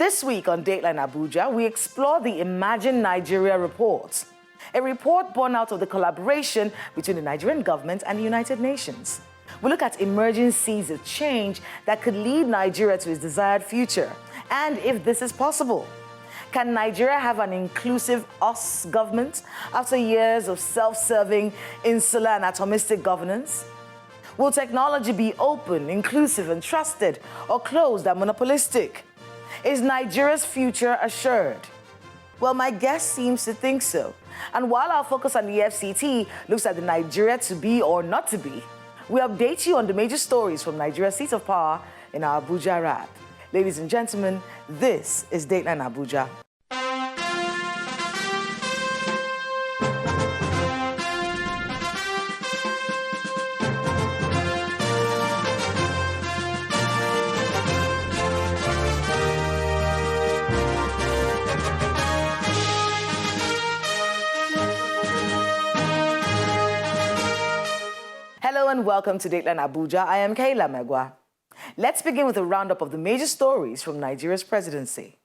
This week on Dateline Abuja, we explore the Imagine Nigeria report, a report born out of the collaboration between the Nigerian government and the United Nations. We look at emerging seeds of change that could lead Nigeria to its desired future, and if this is possible. Can Nigeria have an inclusive us government after years of self-serving, insular and atomistic governance? Will technology be open, inclusive and trusted, or closed and monopolistic? Is Nigeria's future assured? Well, my guest seems to think so. And while our focus on the FCT looks at the Nigeria to be or not to be, we update you on the major stories from Nigeria's seat of power in our Abuja wrap. Ladies and gentlemen, this is Dateline Abuja. Hello and welcome to Dateline Abuja. I am Kayla Megwa. Let's begin with a roundup of the major stories from Nigeria's presidency.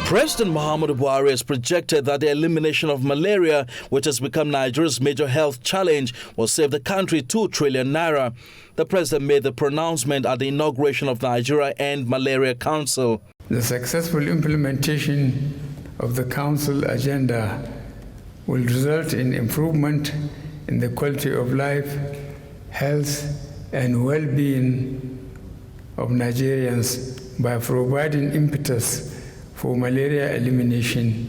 President Muhammadu Buhari has projected that the elimination of malaria, which has become Nigeria's major health challenge, will save the country 2 trillion naira. The president made the pronouncement at the inauguration of Nigeria End Malaria Council. The successful implementation of the council agenda will result in improvement in the quality of life, health and well-being of Nigerians by providing impetus for malaria elimination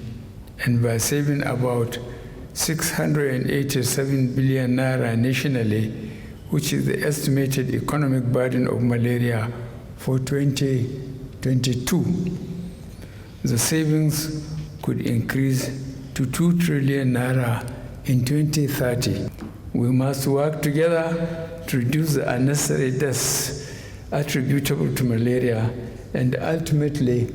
and by saving about 687 billion naira nationally, which is the estimated economic burden of malaria for 2022. The savings could increase to 2 trillion naira in 2030. We must work together to reduce the unnecessary deaths attributable to malaria and ultimately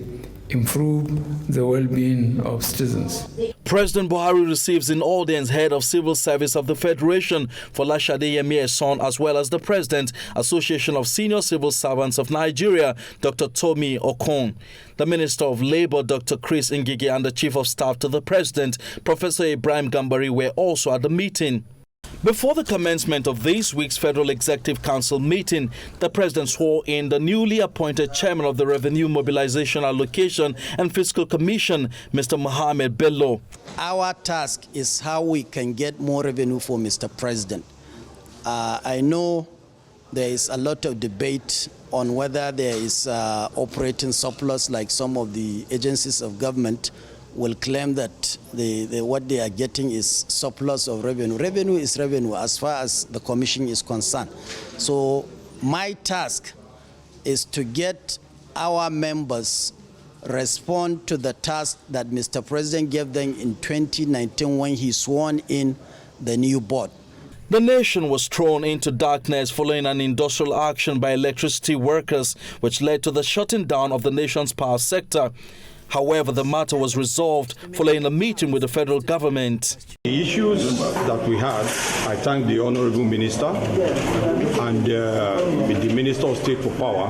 improve the well-being of citizens. President Buhari receives in audience head of civil service of the Federation, Folashade Yemi-Eson, as well as the President, Association of Senior Civil Servants of Nigeria, Dr. Tomi Okon. The Minister of Labour, Dr. Chris Ngige, and the Chief of Staff to the President, Professor Ibrahim Gambari, were also at the meeting. Before the commencement of this week's Federal Executive Council meeting, the President swore in the newly appointed Chairman of the Revenue Mobilization Allocation and Fiscal Commission, Mr. Mohammed Bello. Our task is how we can get more revenue for Mr. President. I know there is a lot of debate on whether there is operating surplus, like some of the agencies of government will claim that what they are getting is surplus of revenue. Revenue is revenue as far as the commission is concerned. So my task is to get our members respond to the task that Mr. President gave them in 2019 when he sworn in the new board. The nation was thrown into darkness following an industrial action by electricity workers, which led to the shutting down of the nation's power sector. However, the matter was resolved following a meeting with the federal government. The issues that we had, I thank the Honorable Minister and the Minister of State for Power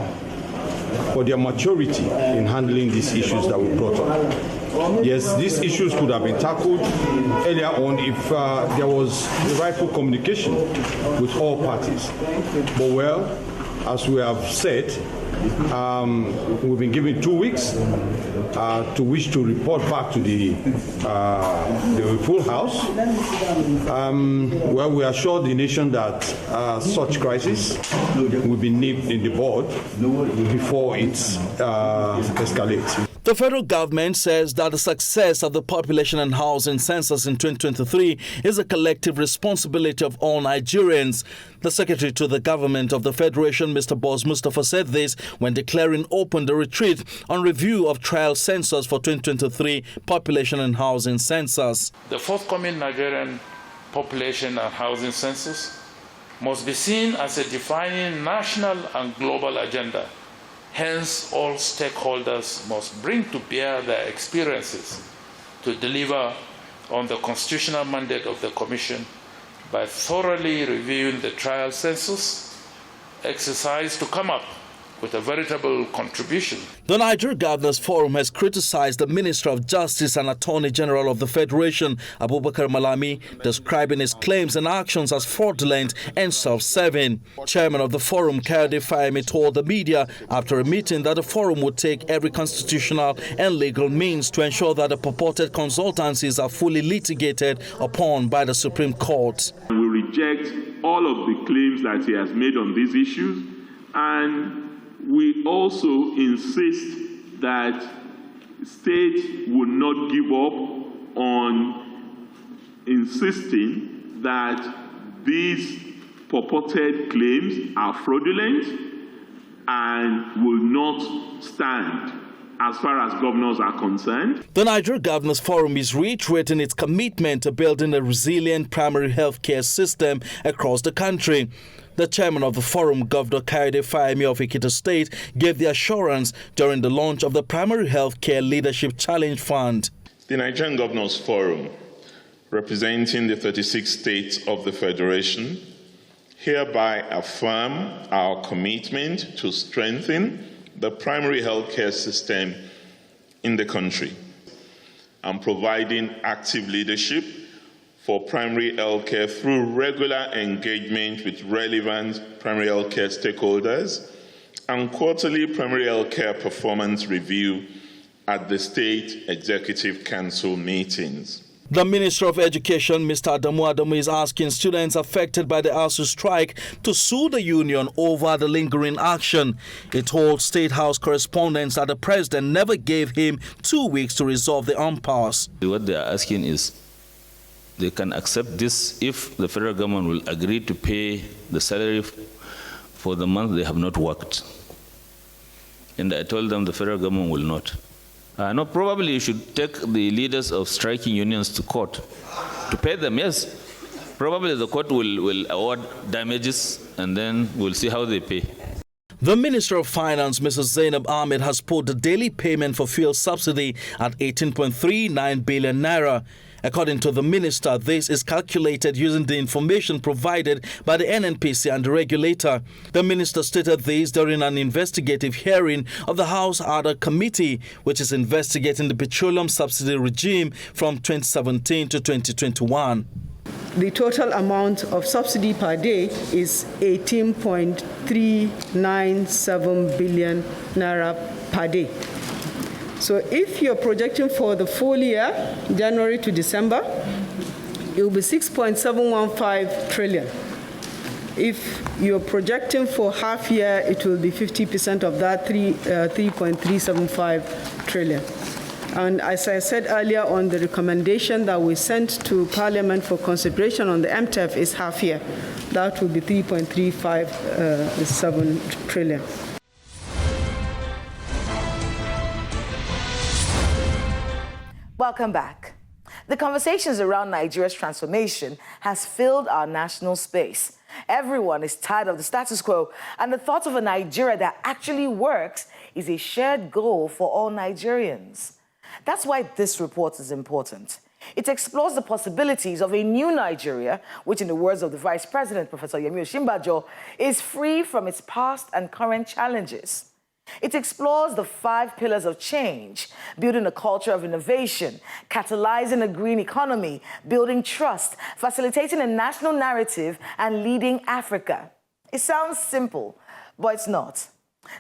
for their maturity in handling these issues that we brought up. Yes, these issues could have been tackled earlier on if there was the rightful communication with all parties. But well, as we have said, we've been given 2 weeks to which to report back to the full House. Well, we assure the nation that such crisis will be nipped in the bud before it escalates. The federal government says that the success of the population and housing census in 2023 is a collective responsibility of all Nigerians. The Secretary to the Government of the Federation, Mr. Boss Mustafa, said this when declaring open the retreat on review of trial census for 2023 population and housing census. The forthcoming Nigerian population and housing census must be seen as a defining national and global agenda. Hence, all stakeholders must bring to bear their experiences to deliver on the constitutional mandate of the Commission by thoroughly reviewing the trial census exercise to come up with a veritable contribution. The Nigeria Governors Forum has criticized the Minister of Justice and Attorney General of the Federation, Abubakar Malami, describing his claims and actions as fraudulent and self-serving. Chairman of the forum, Kayode Fayemi, told the media after a meeting that the forum would take every constitutional and legal means to ensure that the purported consultancies are fully litigated upon by the Supreme Court. We reject all of the claims that he has made on these issues, and we also insist that states will not give up on insisting that these purported claims are fraudulent and will not stand as far as governors are concerned. The Nigeria Governors Forum is reiterating its commitment to building a resilient primary health care system across the country. The chairman of the forum, Governor Kayode Fayemi of Ekiti State, gave the assurance during the launch of the Primary Health Care Leadership Challenge Fund. The Nigerian Governors Forum, representing the 36 states of the Federation, hereby affirm our commitment to strengthen the primary health care system in the country and providing active leadership for primary health care through regular engagement with relevant primary health care stakeholders and quarterly primary health care performance review at the State Executive Council meetings. The Minister of Education, Mr. Adamu, is asking students affected by the ASU strike to sue the union over the lingering action. He told State House correspondents that the president never gave him 2 weeks to resolve the impasse. What they are asking is they can accept this if the federal government will agree to pay the salary for the month they have not worked. And I told them the federal government will not. No, probably you should take the leaders of striking unions to court to pay them, yes. Probably the court will award damages and then we'll see how they pay. The Minister of Finance, Mrs. Zainab Ahmed, has put the daily payment for fuel subsidy at 18.39 billion naira. According to the minister, this is calculated using the information provided by the NNPC and the regulator. The minister stated this during an investigative hearing of the House Order Committee, which is investigating the petroleum subsidy regime from 2017 to 2021. The total amount of subsidy per day is 18.397 billion naira per day. So if you're projecting for the full year, January to December, it will be 6.715 trillion. If you're projecting for half year, it will be 50% of that, 3.375 trillion. And as I said earlier on, the recommendation that we sent to Parliament for consideration on the MTEF is half year. That will be 3.357 trillion. Welcome back. The conversations around Nigeria's transformation has filled our national space. Everyone is tired of the status quo, and the thought of a Nigeria that actually works is a shared goal for all Nigerians. That's why this report is important. It explores the possibilities of a new Nigeria, which, in the words of the Vice President, Professor Yemi Osinbajo, is free from its past and current challenges. It explores the 5 pillars of change: building a culture of innovation, catalyzing a green economy, building trust, facilitating a national narrative, and leading Africa. It sounds simple, but it's not.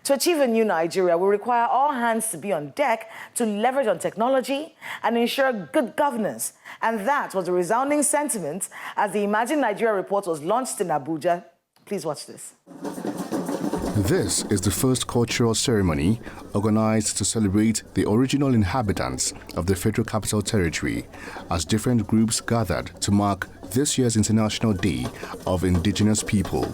To achieve a new Nigeria will require all hands to be on deck to leverage on technology and ensure good governance. And that was a resounding sentiment as the Imagine Nigeria report was launched in Abuja. Please watch this. This is the first cultural ceremony organized to celebrate the original inhabitants of the Federal Capital Territory as different groups gathered to mark this year's International Day of Indigenous People.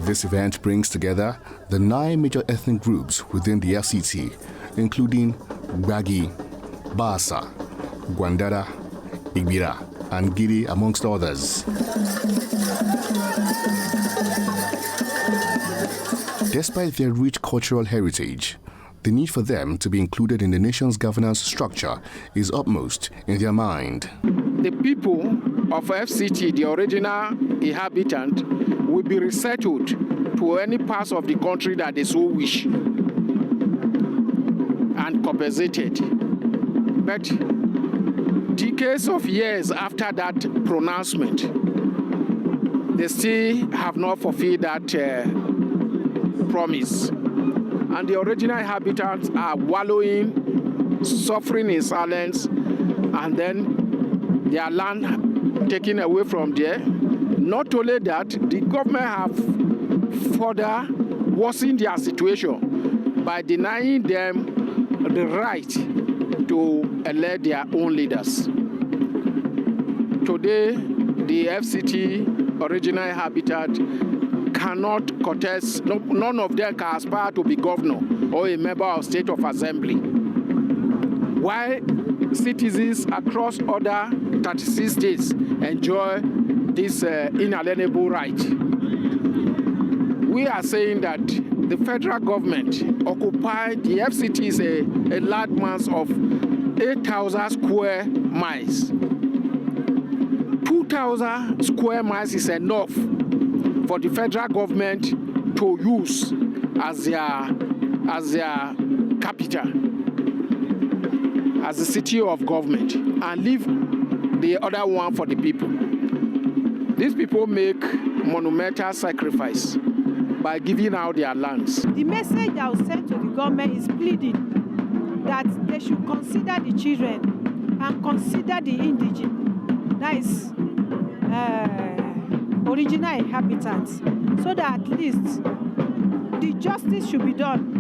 This event brings together the 9 major ethnic groups within the FCT, including Gbagi, Basa, Gwandara, Igbira, and Giri, amongst others. Despite their rich cultural heritage, the need for them to be included in the nation's governance structure is upmost in their mind. The people of FCT, the original inhabitant will be resettled to any parts of the country that they so wish and compensated. But decades of years after that pronouncement, they still have not fulfilled that promise. And the original inhabitants are wallowing, suffering in silence, and then their land taken away from there. Not only that, the government have further worsened their situation by denying them the right to elect their own leaders. Today, the FCT original inhabitant cannot contest, none of them can aspire to be governor or a member of State of Assembly. While citizens across other 36 states enjoy this inalienable right. We are saying that the federal government occupied, the FCT is a large mass of 8,000 square miles. 2,000 square miles is enough for the federal government to use as their capital, as the city of government, and leave the other one for the people. These people make monumental sacrifice by giving out their lands. The message I will send to the government is pleading that they should consider the children and consider the indigenous, that is original inhabitants, so that at least the justice should be done,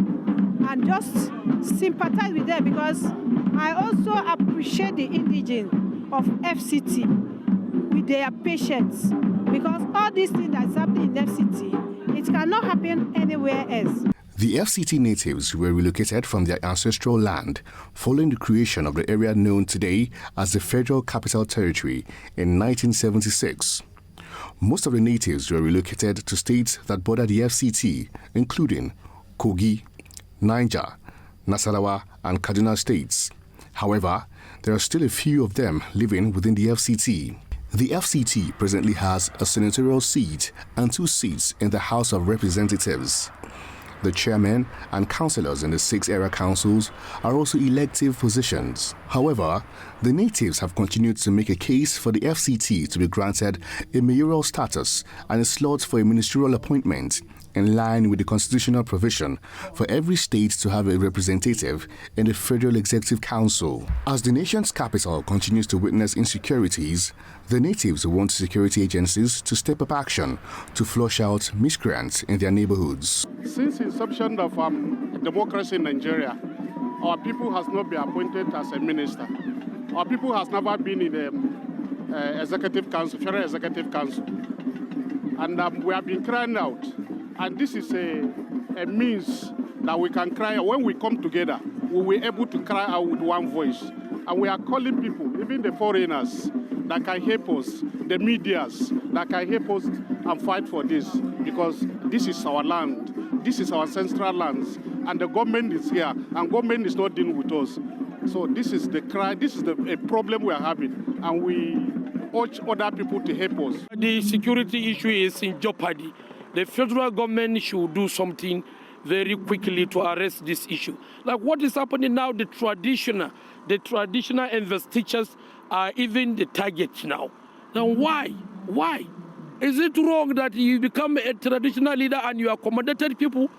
and just sympathize with them, because I also appreciate the indigenous of FCT with their patience, because all these things that's happening in FCT, it cannot happen anywhere else. The FCT natives were relocated from their ancestral land following the creation of the area known today as the Federal Capital Territory in 1976. Most of the natives were relocated to states that border the FCT, including Kogi, Niger, Nasarawa, and Kaduna states. However, there are still a few of them living within the FCT. The FCT presently has a senatorial seat and 2 seats in the House of Representatives. The chairman and councillors in the 6 area councils are also elective positions. However, the natives have continued to make a case for the FCT to be granted a mayoral status and a slot for a ministerial appointment, in line with the constitutional provision for every state to have a representative in the Federal Executive Council. As the nation's capital continues to witness insecurities, the natives want security agencies to step up action to flush out miscreants in their neighborhoods. Since inception of democracy in Nigeria, our people has not been appointed as a minister. Our people has never been in the Executive Council, Federal Executive Council. And we have been crying out. And this is a means that we can cry out. When we come together, we will be able to cry out with one voice. And we are calling people, even the foreigners, that can help us, the medias, that can help us and fight for this. Because this is our land. This is our ancestral lands. And the government is here, and government is not dealing with us. So this is the cry, this is a problem we are having. And we urge other people to help us. The security issue is in jeopardy. The federal government should do something very quickly to arrest this issue. Like what is happening now, the traditional investigators are even the target now. Now why? Why? Is it wrong that you become a traditional leader and you accommodated people?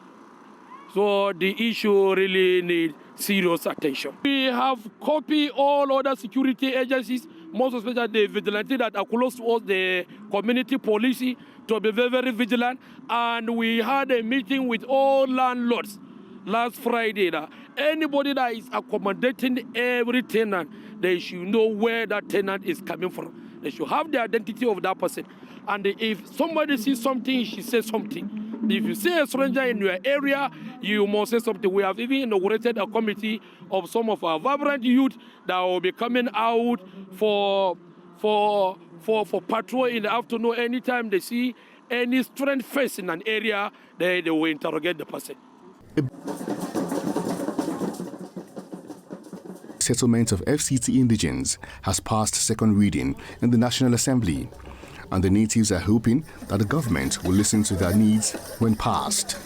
So the issue really needs serious attention. We have copied all other security agencies, most especially the vigilante that are close to us, the community police, to be very, very vigilant. And we had a meeting with all landlords last Friday. Anybody that is accommodating every tenant, they should know where that tenant is coming from. They should have the identity of that person. And if somebody sees something, she says something. If you see a stranger in your area, you must say something. We have even inaugurated a committee of some of our vibrant youth that will be coming out for patrol in the afternoon. Anytime they see any strange face in an area, they will interrogate the person. Settlement of FCT indigents has passed second reading in the National Assembly. and the natives are hoping that the government will listen to their needs when passed.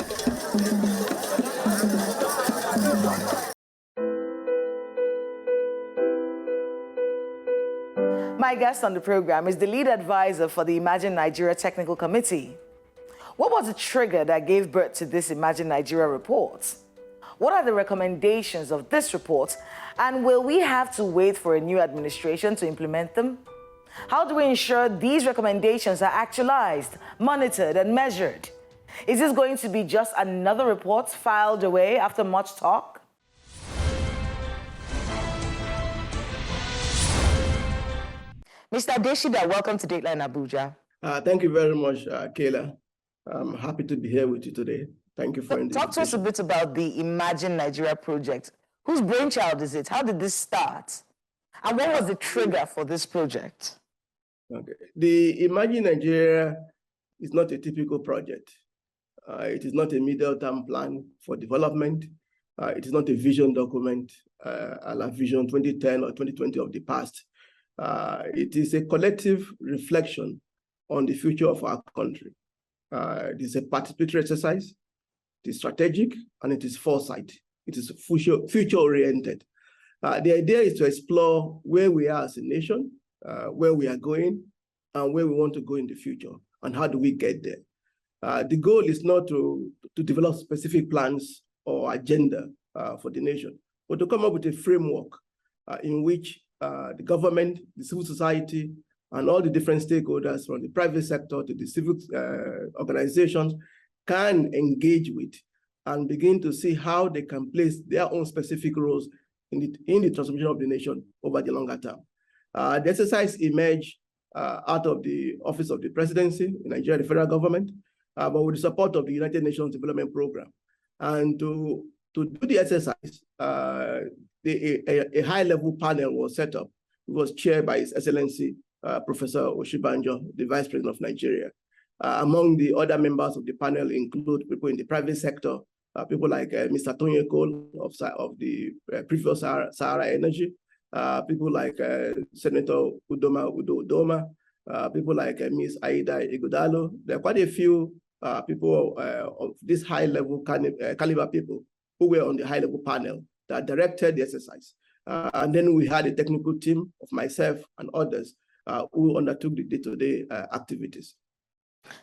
My guest on the program is the lead advisor for the Imagine Nigeria Technical Committee. What was the trigger that gave birth to this Imagine Nigeria report? What are the recommendations of this report? And will we have to wait for a new administration to implement them? How do we ensure these recommendations are actualized, monitored, and measured? Is this going to be just another report filed away after much talk? Mr. Adeshida, welcome to Dateline Abuja. Thank you very much, Kayla. I'm happy to be here with you today. Thank you for inviting. Talk to us a bit about the Imagine Nigeria project. Whose brainchild is it? How did this start? And what was the trigger for this project? Okay. The Imagine Nigeria is not a typical project. It is not a middle-term plan for development. It is not a vision document, a la Vision 2010 or 2020 of the past. It is a collective reflection on the future of our country. It is a participatory exercise, it is strategic, and it is foresight. It is future-oriented. The idea is to explore where we are as a nation, where we are going, and where we want to go in the future, and how do we get there. The goal is not to develop specific plans or agenda for the nation, but to come up with a framework in which the government, the civil society, and all the different stakeholders from the private sector to the civil organizations can engage with and begin to see how they can place their own specific roles in the transformation of the nation over the longer term. The exercise emerged out of the Office of the Presidency in Nigeria, the federal government, but with the support of the United Nations Development Program. And to do the exercise, a high-level panel was set up. It was chaired by His Excellency Professor Oshibanjo, the Vice President of Nigeria. Among the other members of the panel include people in the private sector, people like Mr. Tony Cole of the previous Sahara Energy, people like Senator Udoma, people like Ms. Aida Igudalo. There are quite a few people of this high-level caliber people who were on the high-level panel that directed the exercise. And then we had a technical team of myself and others who undertook the day-to-day activities.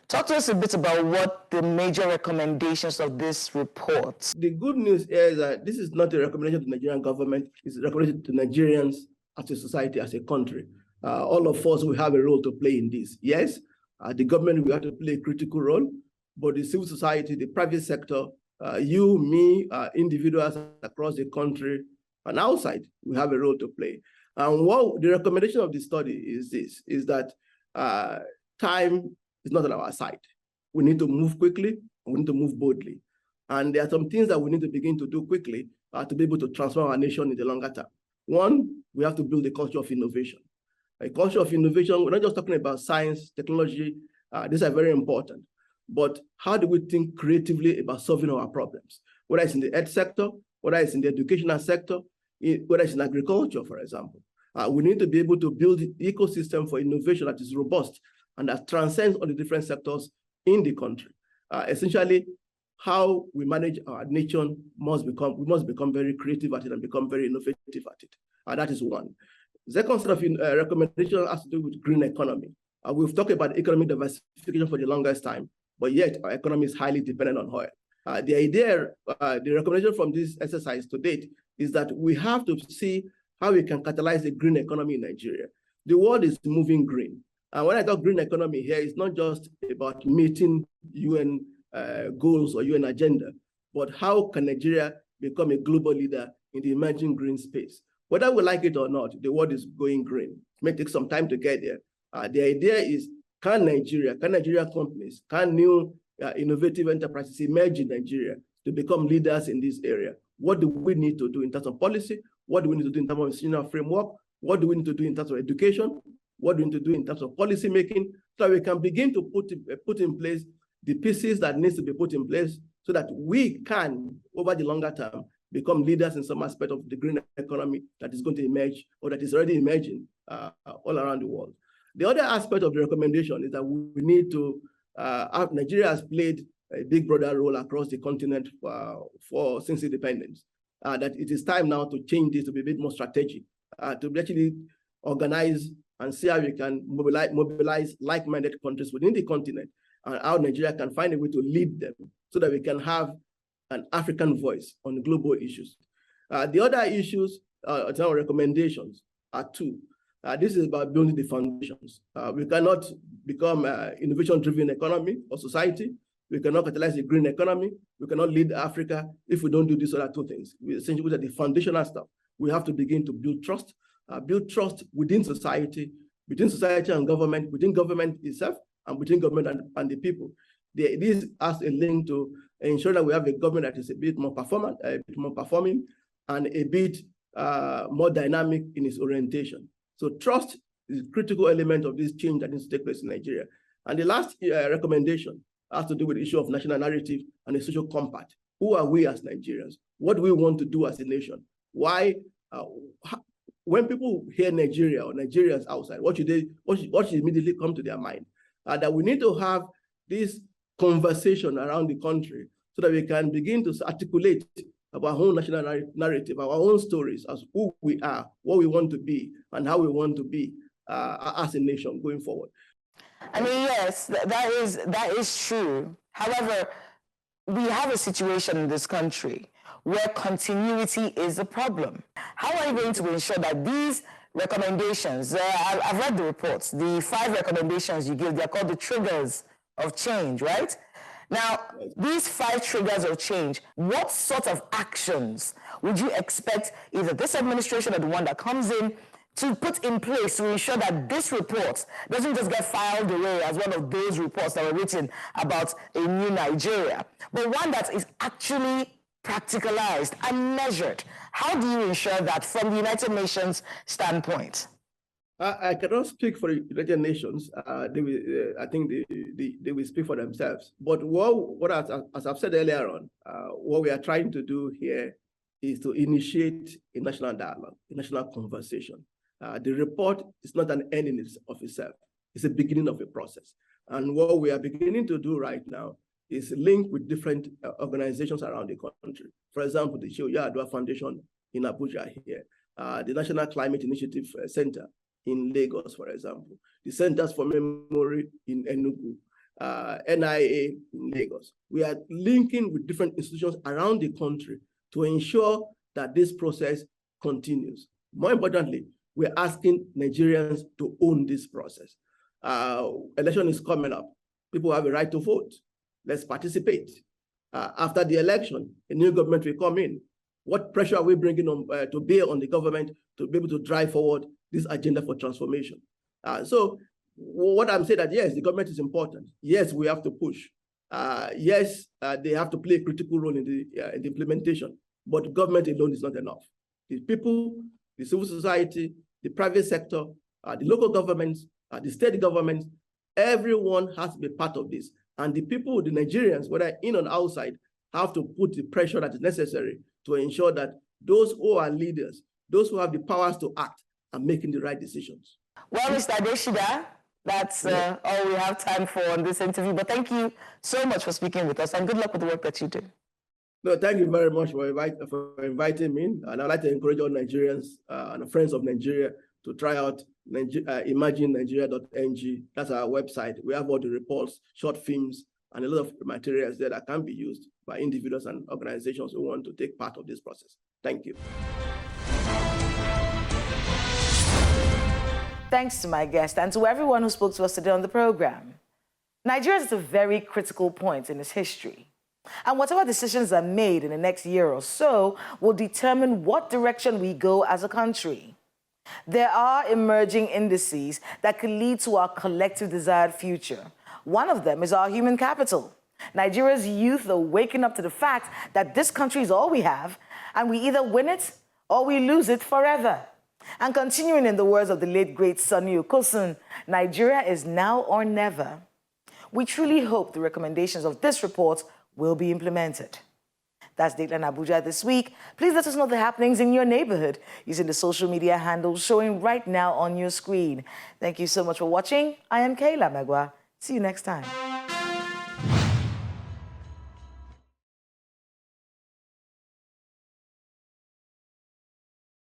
Talk to us a bit about what the major recommendations of this report. The good news is that this is not a recommendation to the Nigerian government, it's a recommendation to Nigerians as a society, as a country. All of us will have a role to play in this. Yes, the government will have to play a critical role, but the civil society, the private sector, you, me, individuals across the country and outside, we have a role to play. And what the recommendation of the study is this, is that time is not on our side. We need to move quickly, we need to move boldly. And there are some things that we need to begin to do quickly to be able to transform our nation in the longer term. One, we have to build a culture of innovation. A culture of innovation, we're not just talking about science, technology, these are very important, but how do we think creatively about solving our problems? Whether it's in the health sector, whether it's in the educational sector, whether it's in agriculture, for example. We need to be able to build an ecosystem for innovation that is robust and that transcends all the different sectors in the country. Essentially, how we manage our nation we must become very creative at it and become very innovative at it. That is one. The second set of recommendation has to do with green economy. We've talked about economic diversification for the longest time, but yet our economy is highly dependent on oil. The idea, the recommendation from this exercise to date is that we have to see how we can catalyze the green economy in Nigeria. The world is moving green. And when I talk green economy here, it's not just about meeting UN goals or UN agenda, but how can Nigeria become a global leader in the emerging green space? Whether we like it or not, the world is going green. It may take some time to get there. The idea is, can Nigeria companies, can new innovative enterprises emerge in Nigeria to become leaders in this area? What do we need to do in terms of policy? What do we need to do in terms of institutional framework? What do we need to do in terms of education? What do we need to do in terms of policy making? So we can begin to put in place the pieces that needs to be put in place so that we can, over the longer term, become leaders in some aspect of the green economy that is going to emerge or that is already emerging all around the world. The other aspect of the recommendation is that we need to, Nigeria has played a big brother role across the continent since independence. That it is time now to change this to be a bit more strategic, to actually organize and see how we can mobilize like-minded countries within the continent, and how Nigeria can find a way to lead them so that we can have an African voice on global issues. The other issues, our recommendations are two. This is about building the foundations. We cannot become an innovation-driven economy or society. We cannot catalyze the green economy. We cannot lead Africa if we don't do these other two things. We essentially, the foundational stuff. We have to begin to build trust within society, between society and government, within government itself, and between government and the people. This has a link to ensure that we have a government that is a bit more performing, and a bit more dynamic in its orientation. So trust is a critical element of this change that needs to take place in Nigeria. And the last recommendation has to do with the issue of national narrative and a social compact. Who are we as Nigerians? What do we want to do as a nation? Why? When people hear Nigeria or Nigerians outside, what should immediately come to their mind? That we need to have this conversation around the country so that we can begin to articulate our own national narrative, our own stories as who we are, what we want to be, and how we want to be as a nation going forward. I mean, yes, that is true. However, we have a situation in this country where continuity is a problem. How are you going to ensure that these recommendations, I've read the reports, the 5 recommendations you give, they're called the triggers of change, right? Now, these 5 triggers of change, what sort of actions would you expect either this administration or the one that comes in to put in place to ensure that this report doesn't just get filed away as one of those reports that were written about a new Nigeria, but one that is actually practicalized and measured? How do you ensure that from the United Nations standpoint? I cannot speak for the United Nations. I think they will speak for themselves. But as I've said earlier on, what we are trying to do here is to initiate a national dialogue, a national conversation. The report is not an end in of itself. It's a beginning of a process. And what we are beginning to do right now is link with different organizations around the country. For example, the Shoya Adwa Foundation in Abuja here, the National Climate Initiative Center in Lagos, for example, the Centers for Memory in Enugu, NIA in Lagos. We are linking with different institutions around the country to ensure that this process continues. More importantly, we're asking Nigerians to own this process. Election is coming up. People have a right to vote. Let's participate. After the election, a new government will come in. What pressure are we bringing on to bear on the government to be able to drive forward this agenda for transformation? So what I'm saying that, yes, the government is important. Yes, we have to push. Yes, they have to play a critical role in the implementation, but government alone is not enough. The people, the civil society, the private sector, the local governments, the state governments, everyone has to be part of this. And the people, the Nigerians, whether in or outside, have to put the pressure that is necessary to ensure that those who are leaders, those who have the powers to act, are making the right decisions. Well, Mr. Adeshida, that's all we have time for on this interview. But thank you so much for speaking with us, and good luck with the work that you do. No, thank you very much for inviting me. And I'd like to encourage all Nigerians and friends of Nigeria to try out imaginenigeria.ng. That's our website. We have all the reports, short films, and a lot of materials there that can be used by individuals and organizations who want to take part of this process. Thank you. Thanks to my guest and to everyone who spoke to us today on the program. Nigeria is at a very critical point in its history. And whatever decisions are made in the next year or so will determine what direction we go as a country. There are emerging indices that could lead to our collective desired future. One of them is our human capital. Nigeria's youth are waking up to the fact that this country is all we have, and we either win it or we lose it forever. And continuing in the words of the late great Sonny Okosun, Nigeria is now or never. We truly hope the recommendations of this report will be implemented. That's Dateline Abuja this week. Please let us know the happenings in your neighborhood using the social media handles showing right now on your screen. Thank you so much for watching. I am Kayla Megwa. See you next time.